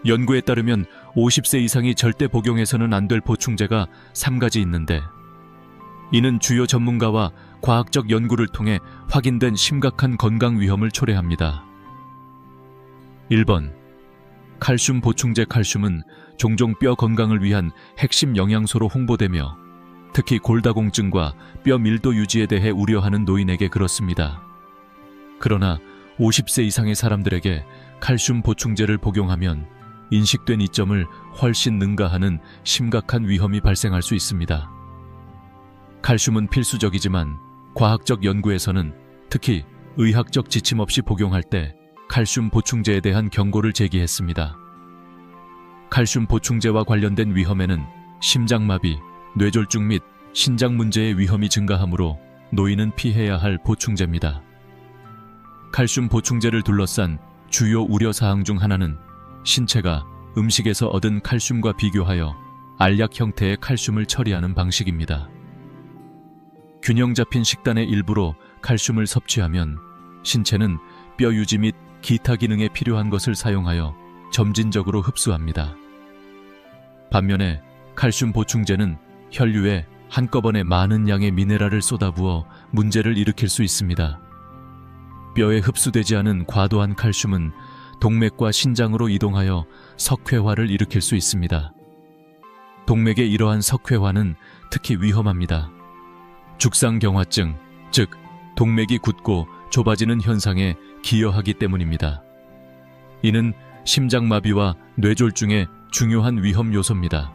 연구에 따르면 50세 이상이 절대 복용해서는 안 될 보충제가 3가지 있는데, 이는 주요 전문가와 과학적 연구를 통해 확인된 심각한 건강 위험을 초래합니다. 1번, 칼슘 보충제. 칼슘은 종종 뼈 건강을 위한 핵심 영양소로 홍보되며 특히 골다공증과 뼈 밀도 유지에 대해 우려하는 노인에게 그렇습니다. 그러나 50세 이상의 사람들에게 칼슘 보충제를 복용하면 인식된 이점을 훨씬 능가하는 심각한 위험이 발생할 수 있습니다. 칼슘은 필수적이지만 과학적 연구에서는 특히 의학적 지침 없이 복용할 때 칼슘 보충제에 대한 경고를 제기했습니다. 칼슘 보충제와 관련된 위험에는 심장마비, 뇌졸중 및 신장 문제의 위험이 증가하므로 노인은 피해야 할 보충제입니다. 칼슘 보충제를 둘러싼 주요 우려사항 중 하나는 신체가 음식에서 얻은 칼슘과 비교하여 알약 형태의 칼슘을 처리하는 방식입니다. 균형 잡힌 식단의 일부로 칼슘을 섭취하면 신체는 뼈 유지 및 기타 기능에 필요한 것을 사용하여 점진적으로 흡수합니다. 반면에 칼슘 보충제는 혈류에 한꺼번에 많은 양의 미네랄을 쏟아부어 문제를 일으킬 수 있습니다. 뼈에 흡수되지 않은 과도한 칼슘은 동맥과 신장으로 이동하여 석회화를 일으킬 수 있습니다. 동맥의 이러한 석회화는 특히 위험합니다. 죽상경화증, 즉 동맥이 굳고 좁아지는 현상에 기여하기 때문입니다. 이는 심장마비와 뇌졸중의 중요한 위험 요소입니다.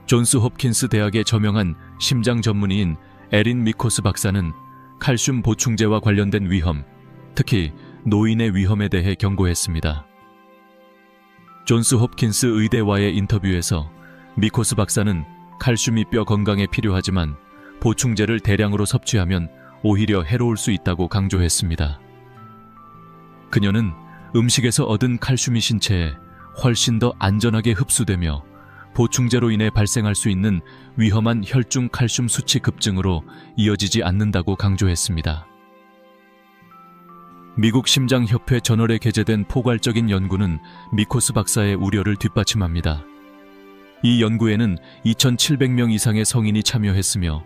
존스 홉킨스 대학의 저명한 심장 전문의인 에린 미코스 박사는 칼슘 보충제와 관련된 위험, 특히 노인의 위험에 대해 경고했습니다. 존스 홉킨스 의대와의 인터뷰에서 미코스 박사는 칼슘이 뼈 건강에 필요하지만 보충제를 대량으로 섭취하면 오히려 해로울 수 있다고 강조했습니다. 그녀는 음식에서 얻은 칼슘이 신체에 훨씬 더 안전하게 흡수되며 보충제로 인해 발생할 수 있는 위험한 혈중 칼슘 수치 급증으로 이어지지 않는다고 강조했습니다. 미국 심장협회 저널에 게재된 포괄적인 연구는 미코스 박사의 우려를 뒷받침합니다. 이 연구에는 2,700명 이상의 성인이 참여했으며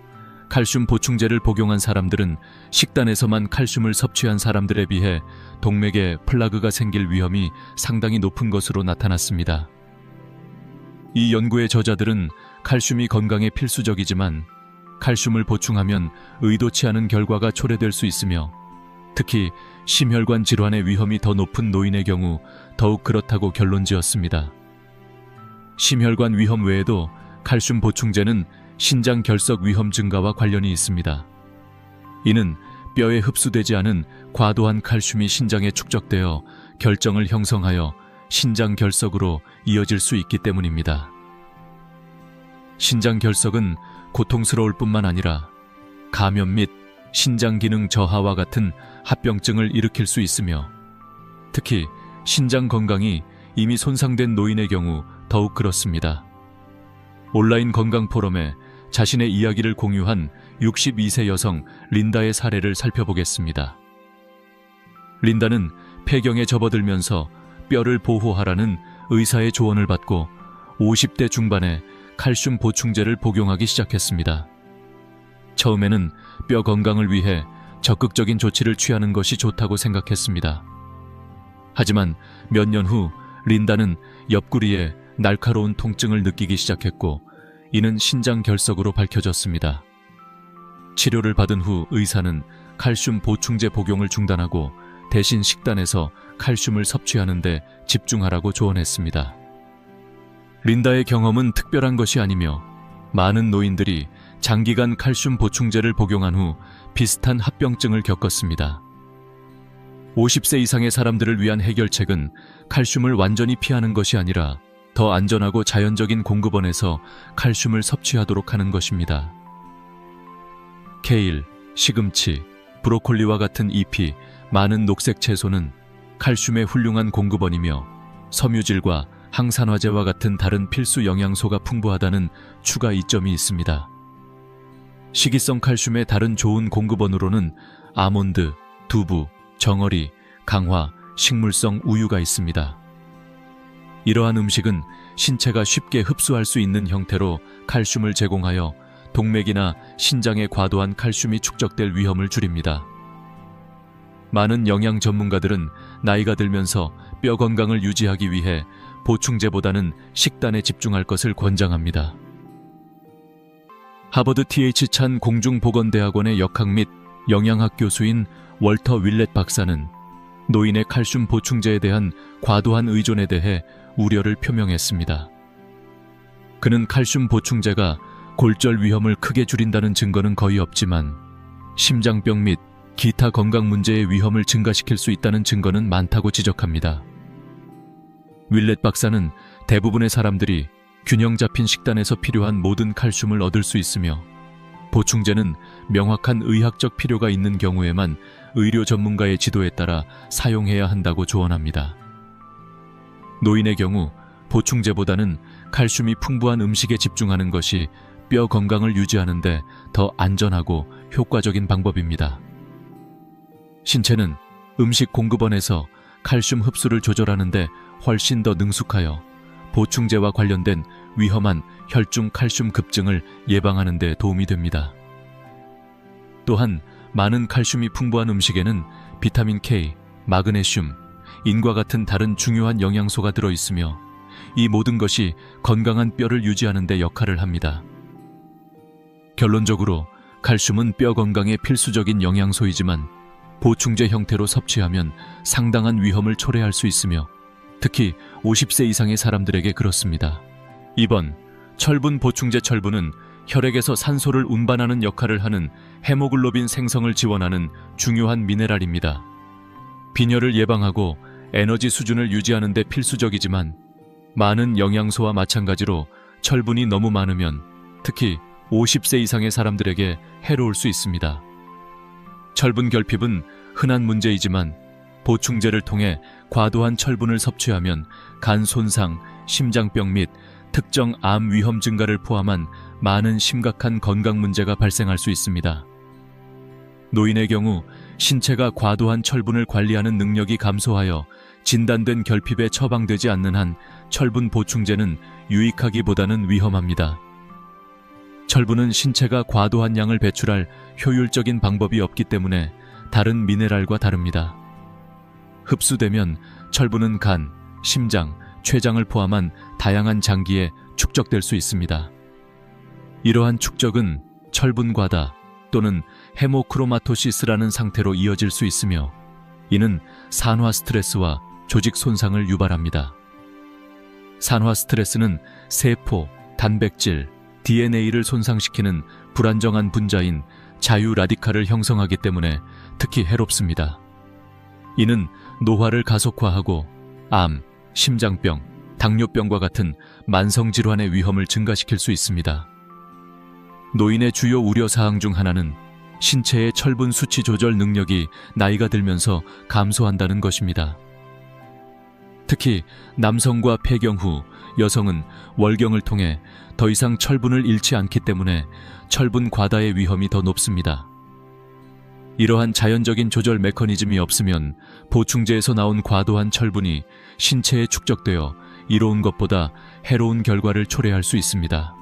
칼슘 보충제를 복용한 사람들은 식단에서만 칼슘을 섭취한 사람들에 비해 동맥에 플라그가 생길 위험이 상당히 높은 것으로 나타났습니다. 이 연구의 저자들은 칼슘이 건강에 필수적이지만 칼슘을 보충하면 의도치 않은 결과가 초래될 수 있으며 특히 심혈관 질환의 위험이 더 높은 노인의 경우 더욱 그렇다고 결론지었습니다. 심혈관 위험 외에도 칼슘 보충제는 신장 결석 위험 증가와 관련이 있습니다. 이는 뼈에 흡수되지 않은 과도한 칼슘이 신장에 축적되어 결정을 형성하여 신장 결석으로 이어질 수 있기 때문입니다. 신장 결석은 고통스러울 뿐만 아니라 감염 및 신장 기능 저하와 같은 합병증을 일으킬 수 있으며 특히 신장 건강이 이미 손상된 노인의 경우 더욱 그렇습니다. 온라인 건강 포럼에 자신의 이야기를 공유한 62세 여성 린다의 사례를 살펴보겠습니다. 린다는 폐경에 접어들면서 뼈를 보호하라는 의사의 조언을 받고 50대 중반에 칼슘 보충제를 복용하기 시작했습니다. 처음에는 뼈 건강을 위해 적극적인 조치를 취하는 것이 좋다고 생각했습니다. 하지만 몇 년 후 린다는 옆구리에 날카로운 통증을 느끼기 시작했고 이는 신장 결석으로 밝혀졌습니다. 치료를 받은 후 의사는 칼슘 보충제 복용을 중단하고 대신 식단에서 칼슘을 섭취하는 데 집중하라고 조언했습니다. 린다의 경험은 특별한 것이 아니며 많은 노인들이 장기간 칼슘 보충제를 복용한 후 비슷한 합병증을 겪었습니다. 50세 이상의 사람들을 위한 해결책은 칼슘을 완전히 피하는 것이 아니라 더 안전하고 자연적인 공급원에서 칼슘을 섭취하도록 하는 것입니다. 케일, 시금치, 브로콜리와 같은 잎이 많은 녹색 채소는 칼슘의 훌륭한 공급원이며 섬유질과 항산화제와 같은 다른 필수 영양소가 풍부하다는 추가 이점이 있습니다. 식이성 칼슘의 다른 좋은 공급원으로는 아몬드, 두부, 정어리, 강화, 식물성 우유가 있습니다. 이러한 음식은 신체가 쉽게 흡수할 수 있는 형태로 칼슘을 제공하여 동맥이나 신장에 과도한 칼슘이 축적될 위험을 줄입니다. 많은 영양 전문가들은 나이가 들면서 뼈 건강을 유지하기 위해 보충제보다는 식단에 집중할 것을 권장합니다. 하버드 TH 찬 공중보건대학원의 역학 및 영양학 교수인 월터 윌렛 박사는 노인의 칼슘 보충제에 대한 과도한 의존에 대해 우려를 표명했습니다. 그는 칼슘 보충제가 골절 위험을 크게 줄인다는 증거는 거의 없지만 심장병 및 기타 건강 문제의 위험을 증가시킬 수 있다는 증거는 많다고 지적합니다. 윌렛 박사는 대부분의 사람들이 균형 잡힌 식단에서 필요한 모든 칼슘을 얻을 수 있으며 보충제는 명확한 의학적 필요가 있는 경우에만 의료 전문가의 지도에 따라 사용해야 한다고 조언합니다. 노인의 경우 보충제보다는 칼슘이 풍부한 음식에 집중하는 것이 뼈 건강을 유지하는 데 더 안전하고 효과적인 방법입니다. 신체는 음식 공급원에서 칼슘 흡수를 조절하는 데 훨씬 더 능숙하여 보충제와 관련된 위험한 혈중 칼슘 급증을 예방하는 데 도움이 됩니다. 또한 많은 칼슘이 풍부한 음식에는 비타민 K, 마그네슘, 인과 같은 다른 중요한 영양소가 들어있으며 이 모든 것이 건강한 뼈를 유지하는 데 역할을 합니다. 결론적으로 칼슘은 뼈 건강에 필수적인 영양소이지만 보충제 형태로 섭취하면 상당한 위험을 초래할 수 있으며 특히 50세 이상의 사람들에게 그렇습니다. 2번, 철분 보충제. 철분은 혈액에서 산소를 운반하는 역할을 하는 헤모글로빈 생성을 지원하는 중요한 미네랄입니다. 빈혈을 예방하고 에너지 수준을 유지하는 데 필수적이지만 많은 영양소와 마찬가지로 철분이 너무 많으면 특히 50세 이상의 사람들에게 해로울 수 있습니다. 철분 결핍은 흔한 문제이지만 보충제를 통해 과도한 철분을 섭취하면 간 손상, 심장병 및 특정 암 위험 증가를 포함한 많은 심각한 건강 문제가 발생할 수 있습니다. 노인의 경우 신체가 과도한 철분을 관리하는 능력이 감소하여 진단된 결핍에 처방되지 않는 한 철분 보충제는 유익하기보다는 위험합니다. 철분은 신체가 과도한 양을 배출할 효율적인 방법이 없기 때문에 다른 미네랄과 다릅니다. 흡수되면 철분은 간, 심장, 췌장을 포함한 다양한 장기에 축적될 수 있습니다. 이러한 축적은 철분 과다 또는 헤모크로마토시스라는 상태로 이어질 수 있으며 이는 산화 스트레스와 조직 손상을 유발합니다. 산화 스트레스는 세포, 단백질, DNA를 손상시키는 불안정한 분자인 자유 라디칼을 형성하기 때문에 특히 해롭습니다. 이는 노화를 가속화하고 암, 심장병, 당뇨병과 같은 만성질환의 위험을 증가시킬 수 있습니다. 노인의 주요 우려사항 중 하나는 신체의 철분 수치 조절 능력이 나이가 들면서 감소한다는 것입니다. 특히 남성과 폐경 후 여성은 월경을 통해 더 이상 철분을 잃지 않기 때문에 철분 과다의 위험이 더 높습니다. 이러한 자연적인 조절 메커니즘이 없으면 보충제에서 나온 과도한 철분이 신체에 축적되어 이로운 것보다 해로운 결과를 초래할 수 있습니다.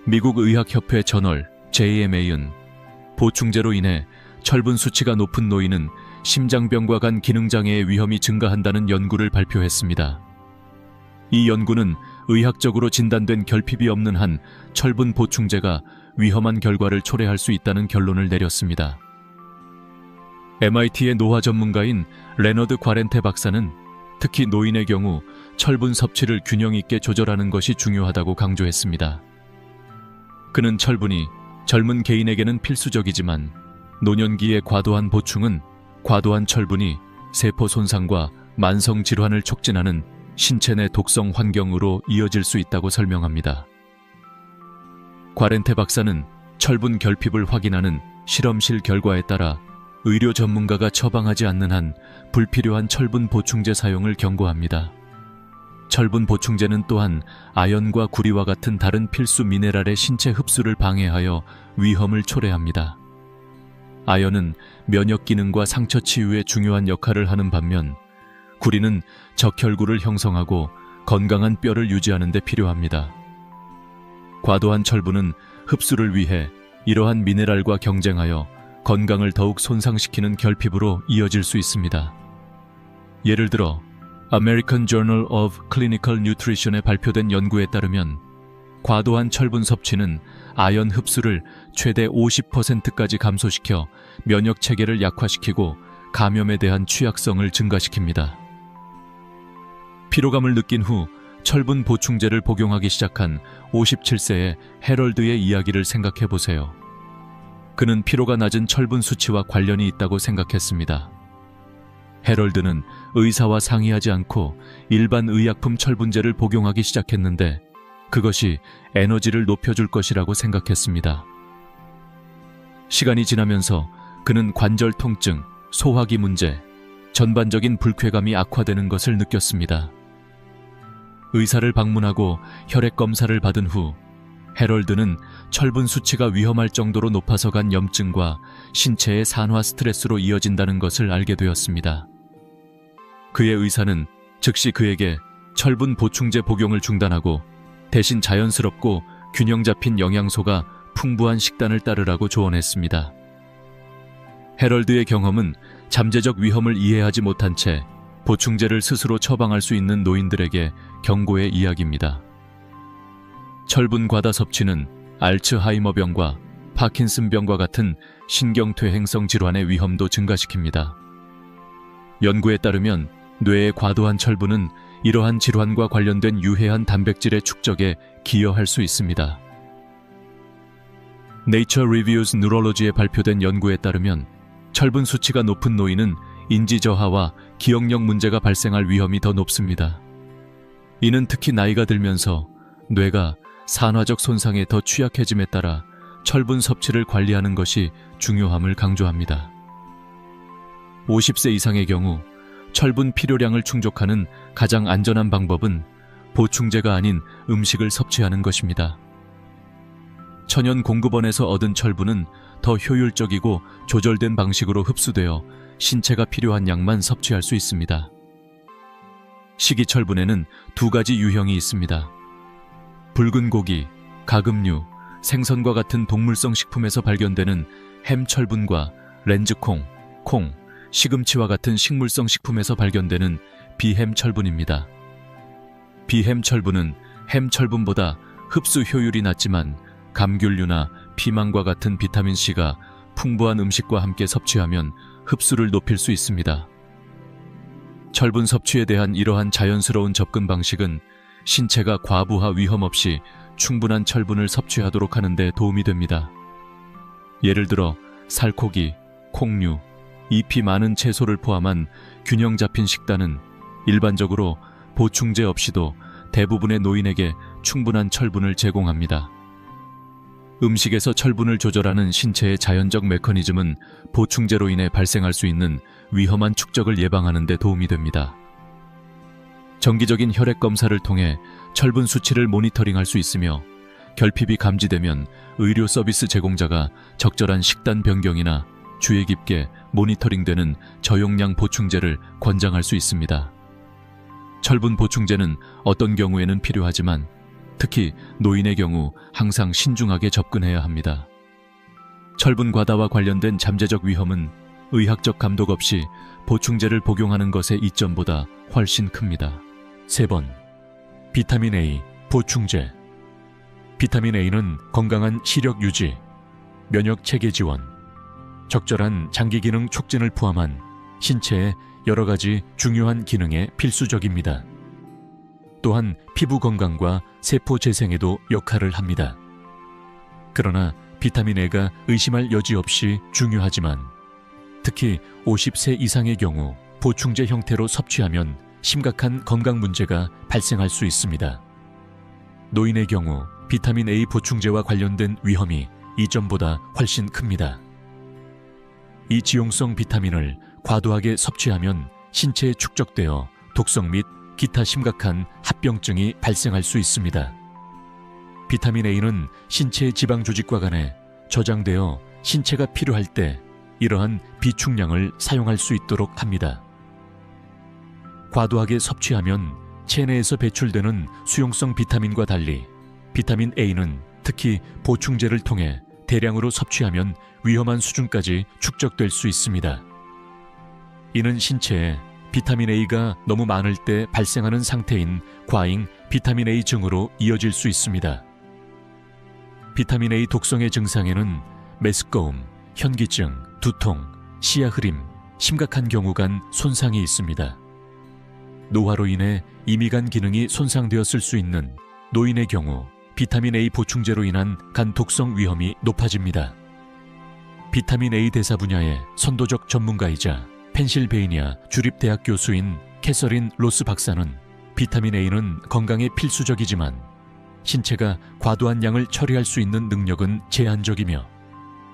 미국 의학협회 저널 JMA는 보충제로 인해 철분 수치가 높은 노인은 심장병과 간 기능장애의 위험이 증가한다는 연구를 발표했습니다. 이 연구는 의학적으로 진단된 결핍이 없는 한 철분 보충제가 위험한 결과를 초래할 수 있다는 결론을 내렸습니다. MIT의 노화 전문가인 레너드 과렌테 박사는 특히 노인의 경우 철분 섭취를 균형 있게 조절하는 것이 중요하다고 강조했습니다. 그는 철분이 젊은 개인에게는 필수적이지만 노년기의 과도한 보충은 과도한 철분이 세포 손상과 만성 질환을 촉진하는 신체 내 독성 환경으로 이어질 수 있다고 설명합니다. 과렌테 박사는 철분 결핍을 확인하는 실험실 결과에 따라 의료 전문가가 처방하지 않는 한 불필요한 철분 보충제 사용을 경고합니다. 철분 보충제는 또한 아연과 구리와 같은 다른 필수 미네랄의 신체 흡수를 방해하여 위험을 초래합니다. 아연은 면역 기능과 상처 치유에 중요한 역할을 하는 반면 구리는 적혈구를 형성하고 건강한 뼈를 유지하는 데 필요합니다. 과도한 철분은 흡수를 위해 이러한 미네랄과 경쟁하여 건강을 더욱 손상시키는 결핍으로 이어질 수 있습니다. 예를 들어 American Journal of Clinical Nutrition에 발표된 연구에 따르면 과도한 철분 섭취는 아연 흡수를 최대 50%까지 감소시켜 면역 체계를 약화시키고 감염에 대한 취약성을 증가시킵니다. 피로감을 느낀 후 철분 보충제를 복용하기 시작한 57세의 해럴드의 이야기를 생각해 보세요. 그는 피로가 낮은 철분 수치와 관련이 있다고 생각했습니다. 해럴드는 의사와 상의하지 않고 일반 의약품 철분제를 복용하기 시작했는데 그것이 에너지를 높여줄 것이라고 생각했습니다. 시간이 지나면서 그는 관절 통증, 소화기 문제, 전반적인 불쾌감이 악화되는 것을 느꼈습니다. 의사를 방문하고 혈액 검사를 받은 후 해럴드는 철분 수치가 위험할 정도로 높아서 간 염증과 신체의 산화 스트레스로 이어진다는 것을 알게 되었습니다. 그의 의사는 즉시 그에게 철분 보충제 복용을 중단하고 대신 자연스럽고 균형 잡힌 영양소가 풍부한 식단을 따르라고 조언했습니다. 해럴드의 경험은 잠재적 위험을 이해하지 못한 채 보충제를 스스로 처방할 수 있는 노인들에게 경고의 이야기입니다. 철분 과다 섭취는 알츠하이머병과 파킨슨병과 같은 신경퇴행성 질환의 위험도 증가시킵니다. 연구에 따르면 뇌의 과도한 철분은 이러한 질환과 관련된 유해한 단백질의 축적에 기여할 수 있습니다. Nature Reviews Neurology에 발표된 연구에 따르면 철분 수치가 높은 노인은 인지 저하와 기억력 문제가 발생할 위험이 더 높습니다. 이는 특히 나이가 들면서 뇌가 산화적 손상에 더 취약해짐에 따라 철분 섭취를 관리하는 것이 중요함을 강조합니다. 50세 이상의 경우 철분 필요량을 충족하는 가장 안전한 방법은 보충제가 아닌 음식을 섭취하는 것입니다. 천연 공급원에서 얻은 철분은 더 효율적이고 조절된 방식으로 흡수되어 신체가 필요한 양만 섭취할 수 있습니다. 식이철분에는 두 가지 유형이 있습니다. 붉은 고기, 가금류, 생선과 같은 동물성 식품에서 발견되는 햄철분과 렌즈콩, 콩, 시금치와 같은 식물성 식품에서 발견되는 비햄철분입니다. 비햄철분은 햄철분보다 흡수 효율이 낮지만 감귤류나 피망과 같은 비타민C가 풍부한 음식과 함께 섭취하면 흡수를 높일 수 있습니다. 철분 섭취에 대한 이러한 자연스러운 접근 방식은 신체가 과부하 위험 없이 충분한 철분을 섭취하도록 하는 데 도움이 됩니다. 예를 들어 살코기, 콩류, 잎이 많은 채소를 포함한 균형 잡힌 식단은 일반적으로 보충제 없이도 대부분의 노인에게 충분한 철분을 제공합니다. 음식에서 철분을 조절하는 신체의 자연적 메커니즘은 보충제로 인해 발생할 수 있는 위험한 축적을 예방하는 데 도움이 됩니다. 정기적인 혈액 검사를 통해 철분 수치를 모니터링할 수 있으며 결핍이 감지되면 의료 서비스 제공자가 적절한 식단 변경이나 주의 깊게 모니터링되는 저용량 보충제를 권장할 수 있습니다. 철분 보충제는 어떤 경우에는 필요하지만 특히 노인의 경우 항상 신중하게 접근해야 합니다. 철분 과다와 관련된 잠재적 위험은 의학적 감독 없이 보충제를 복용하는 것의 이점보다 훨씬 큽니다. 3번, 비타민 A 보충제. 비타민 A는 건강한 시력 유지, 면역 체계 지원, 적절한 장기 기능 촉진을 포함한 신체의 여러 가지 중요한 기능에 필수적입니다. 또한 피부 건강과 세포 재생에도 역할을 합니다. 그러나 비타민 A가 의심할 여지 없이 중요하지만 특히 50세 이상의 경우 보충제 형태로 섭취하면 심각한 건강 문제가 발생할 수 있습니다. 노인의 경우 비타민 A 보충제와 관련된 위험이 이전보다 훨씬 큽니다. 이 지용성 비타민을 과도하게 섭취하면 신체에 축적되어 독성 및 기타 심각한 합병증이 발생할 수 있습니다. 비타민 A는 신체 지방 조직과 간에 저장되어 신체가 필요할 때 이러한 비축량을 사용할 수 있도록 합니다. 과도하게 섭취하면 체내에서 배출되는 수용성 비타민과 달리 비타민 A는 특히 보충제를 통해 대량으로 섭취하면 위험한 수준까지 축적될 수 있습니다. 이는 신체에 비타민 A가 너무 많을 때 발생하는 상태인 과잉 비타민 A 증으로 이어질 수 있습니다. 비타민 A 독성의 증상에는 메스꺼움, 현기증, 두통, 시야 흐림, 심각한 경우 간 손상이 있습니다. 노화로 인해 이미간 기능이 손상되었을 수 있는 노인의 경우 비타민 A 보충제로 인한 간 독성 위험이 높아집니다. 비타민 A 대사 분야의 선도적 전문가이자 펜실베이니아 주립대학 교수인 캐서린 로스 박사는 비타민 A는 건강에 필수적이지만 신체가 과도한 양을 처리할 수 있는 능력은 제한적이며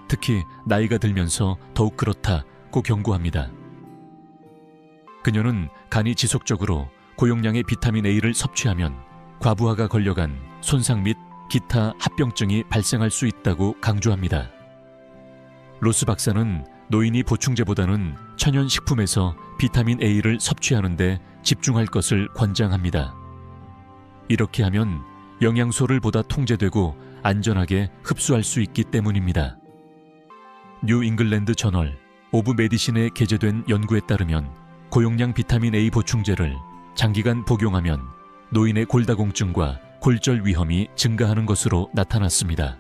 특히 나이가 들면서 더욱 그렇다고 경고합니다. 그녀는 간이 지속적으로 고용량의 비타민 A를 섭취하면 과부하가 걸려간 손상 및 기타 합병증이 발생할 수 있다고 강조합니다. 로스 박사는 노인이 보충제보다는 천연식품에서 비타민 A를 섭취하는 데 집중할 것을 권장합니다. 이렇게 하면 영양소를 보다 통제되고 안전하게 흡수할 수 있기 때문입니다. 뉴 잉글랜드 저널 오브 메디신에 게재된 연구에 따르면 고용량 비타민 A 보충제를 장기간 복용하면 노인의 골다공증과 골절 위험이 증가하는 것으로 나타났습니다.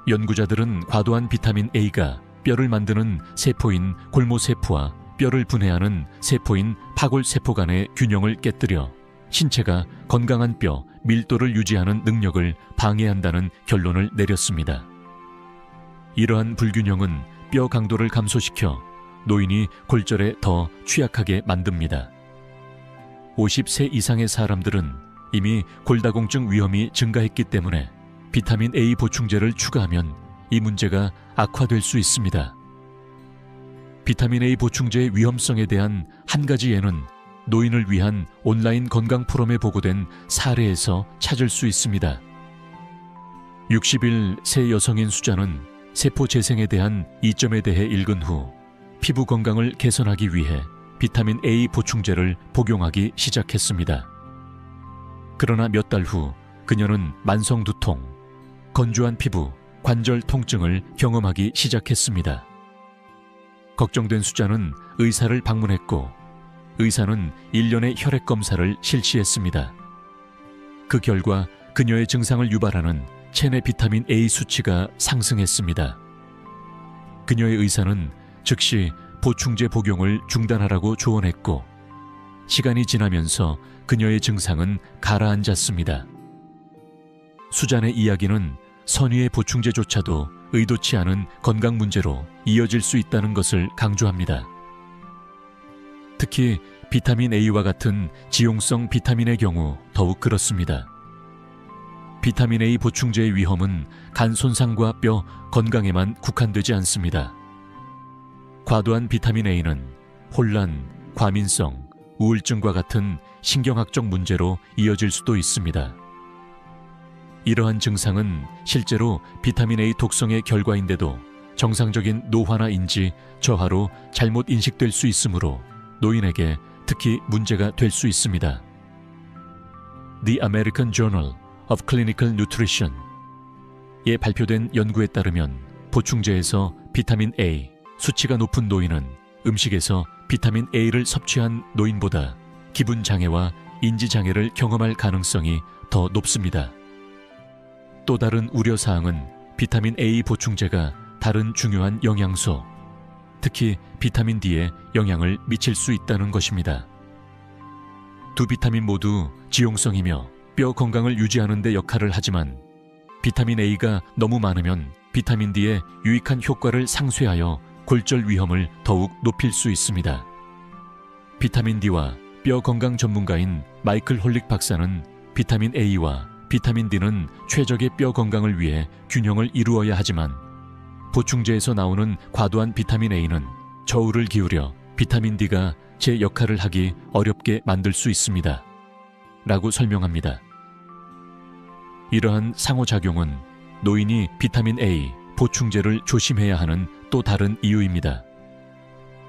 연구자들은 과도한 비타민 A가 뼈를 만드는 세포인 골모세포와 뼈를 분해하는 세포인 파골세포 간의 균형을 깨뜨려 신체가 건강한 뼈 밀도를 유지하는 능력을 방해한다는 결론을 내렸습니다. 이러한 불균형은 뼈 강도를 감소시켜 노인이 골절에 더 취약하게 만듭니다. 50세 이상의 사람들은 이미 골다공증 위험이 증가했기 때문에 비타민 A 보충제를 추가하면 이 문제가 악화될 수 있습니다. 비타민 A 보충제의 위험성에 대한 한 가지 예는 노인을 위한 온라인 건강 포럼에 보고된 사례에서 찾을 수 있습니다. 60일 새 여성인 수자는 세포 재생에 대한 이점에 대해 읽은 후 피부 건강을 개선하기 위해 비타민 A 보충제를 복용하기 시작했습니다. 그러나 몇 달 후 그녀는 만성 두통, 건조한 피부, 관절 통증을 경험하기 시작했습니다. 걱정된 수자는 의사를 방문했고 의사는 일련의 혈액 검사를 실시했습니다. 그 결과 그녀의 증상을 유발하는 체내 비타민 A 수치가 상승했습니다. 그녀의 의사는 즉시 보충제 복용을 중단하라고 조언했고 시간이 지나면서 그녀의 증상은 가라앉았습니다. 수잔의 이야기는 선의의 보충제조차도 의도치 않은 건강 문제로 이어질 수 있다는 것을 강조합니다. 특히 비타민 A와 같은 지용성 비타민의 경우 더욱 그렇습니다. 비타민 A 보충제의 위험은 간 손상과 뼈 건강에만 국한되지 않습니다. 과도한 비타민 A는 혼란, 과민성, 우울증과 같은 신경학적 문제로 이어질 수도 있습니다. 이러한 증상은 실제로 비타민 A 독성의 결과인데도 정상적인 노화나 인지, 저하로 잘못 인식될 수 있으므로 노인에게 특히 문제가 될 수 있습니다. The American Journal of Clinical Nutrition에 발표된 연구에 따르면 보충제에서 비타민 A 수치가 높은 노인은 음식에서 비타민 A를 섭취한 노인보다 기분 장애와 인지 장애를 경험할 가능성이 더 높습니다. 또 다른 우려사항은 비타민 A 보충제가 다른 중요한 영양소, 특히 비타민 D에 영향을 미칠 수 있다는 것입니다. 두 비타민 모두 지용성이며 뼈 건강을 유지하는 데 역할을 하지만 비타민 A가 너무 많으면 비타민 D의 유익한 효과를 상쇄하여 골절 위험을 더욱 높일 수 있습니다. 비타민 D와 뼈 건강 전문가인 마이클 홀릭 박사는 비타민 A와 비타민 D는 최적의 뼈 건강을 위해 균형을 이루어야 하지만 보충제에서 나오는 과도한 비타민 A는 저울을 기울여 비타민 D가 제 역할을 하기 어렵게 만들 수 있습니다. 라고 설명합니다. 이러한 상호작용은 노인이 비타민 A 보충제를 조심해야 하는 또 다른 이유입니다.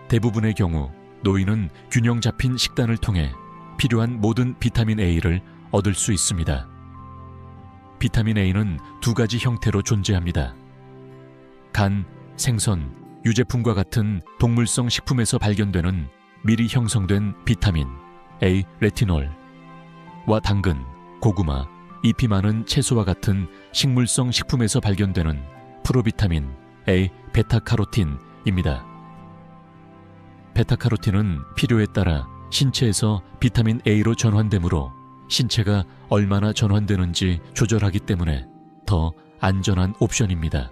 대부분의 경우 노인은 균형 잡힌 식단을 통해 필요한 모든 비타민 A를 얻을 수 있습니다. 비타민 A는 두 가지 형태로 존재합니다. 간, 생선, 유제품과 같은 동물성 식품에서 발견되는 미리 형성된 비타민 A 레티놀과 당근, 고구마, 잎이 많은 채소와 같은 식물성 식품에서 발견되는 프로비타민 A 베타카로틴입니다. 베타카로틴은 필요에 따라 신체에서 비타민 A로 전환되므로 신체가 얼마나 전환되는지 조절하기 때문에 더 안전한 옵션입니다.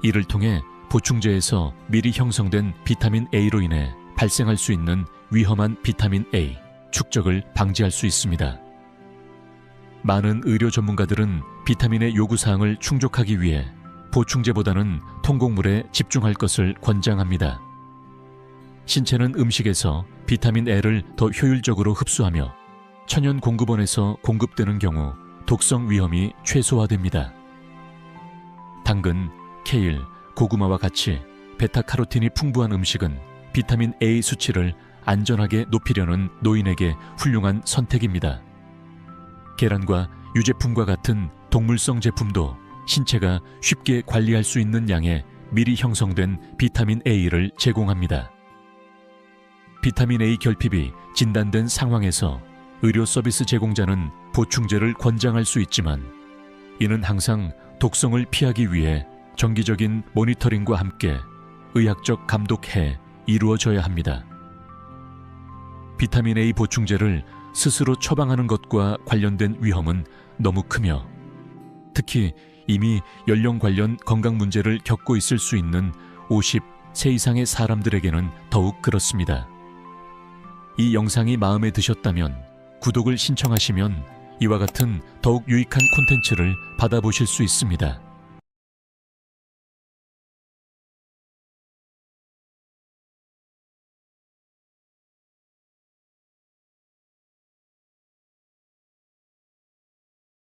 이를 통해 보충제에서 미리 형성된 비타민 A로 인해 발생할 수 있는 위험한 비타민 A 축적을 방지할 수 있습니다. 많은 의료 전문가들은 비타민의 요구사항을 충족하기 위해 보충제보다는 통곡물에 집중할 것을 권장합니다. 신체는 음식에서 비타민 A를 더 효율적으로 흡수하며 천연 공급원에서 공급되는 경우 독성 위험이 최소화됩니다. 당근, 케일, 고구마와 같이 베타카로틴이 풍부한 음식은 비타민 A 수치를 안전하게 높이려는 노인에게 훌륭한 선택입니다. 계란과 유제품과 같은 동물성 제품도 신체가 쉽게 관리할 수 있는 양의 미리 형성된 비타민 A를 제공합니다. 비타민 A 결핍이 진단된 상황에서 의료 서비스 제공자는 보충제를 권장할 수 있지만 이는 항상 독성을 피하기 위해 정기적인 모니터링과 함께 의학적 감독해 이루어져야 합니다. 비타민 A 보충제를 스스로 처방하는 것과 관련된 위험은 너무 크며 특히 이미 연령 관련 건강 문제를 겪고 있을 수 있는 50세 이상의 사람들에게는 더욱 그렇습니다. 이 영상이 마음에 드셨다면 구독을 신청하시면 이와 같은 더욱 유익한 콘텐츠를 받아보실 수 있습니다.